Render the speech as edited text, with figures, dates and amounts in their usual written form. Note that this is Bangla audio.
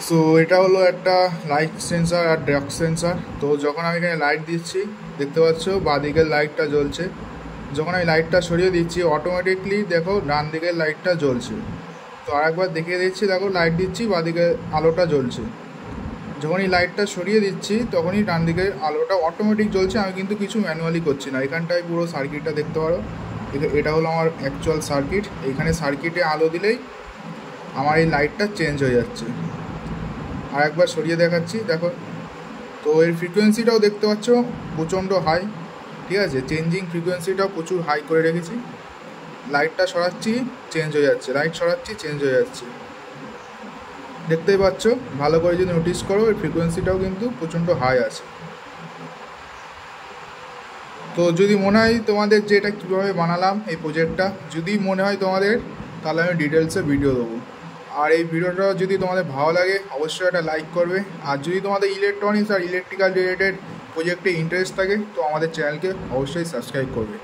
সো এটা হলো একটা লাইট সেন্সার আর ড্রাগ সেন্সার। তো যখন আমি এখানে লাইট দিচ্ছি দেখতে পাচ্ছ বাঁদিকের লাইটটা জ্বলছে, যখন আমি লাইটটা সরিয়ে দিচ্ছি অটোমেটিকলি দেখো ডান দিকের লাইটটা জ্বলছে। তো আরেকবার দেখিয়ে দিচ্ছি, দেখো লাইট দিচ্ছি বাঁদিকে আলোটা জ্বলছে। যখনই লাইটটা সরিয়ে দিচ্ছি তখনই ডান দিকের আলোটা অটোমেটিক জ্বলছে, আমি কিন্তু কিছু ম্যানুয়ালি করছি না। এখানটায় পুরো সার্কিটটা দেখতে পারো, এটা হলো আমার অ্যাকচুয়াল সার্কিট। এইখানে সার্কিটে আলো দিলেই আমার এই লাইটটা চেঞ্জ হয়ে যাচ্ছে। আর একবার সরিয়ে দেখাচ্ছি দেখো। তো এর ফ্রিকোয়েন্সিটাও দেখতে পাচ্ছ প্রচণ্ড হাই, ঠিক আছে, চেঞ্জিং ফ্রিকোয়েন্সিটাও প্রচুর হাই করে রেখেছি। লাইটটা সরাচ্ছি চেঞ্জ হয়ে যাচ্ছে, লাইট সরাচ্ছি চেঞ্জ হয়ে যাচ্ছে, দেখতেই পাচ্ছ। ভালো করে যদি নোটিস করো এর ফ্রিকোয়েন্সিটাও কিন্তু প্রচণ্ড হাই আছে। তো যদি মনে হয় তোমাদের যে এটা কীভাবে বানালাম এই প্রজেক্টটা, যদি মনে হয় তোমাদের, তাহলে আমি ডিটেলসে ভিডিও দেবো। আর এই ভিডিওটা যদি তোমাদের ভালো লাগে অবশ্যই একটা লাইক করবে। আর যদি তোমাদের ইলেকট্রনিক্স আর ইলেকট্রিক্যাল রিলেটেড প্রজেক্টে ইন্টারেস্ট থাকে তো আমাদের চ্যানেলকে অবশ্যই সাবস্ক্রাইব করবে।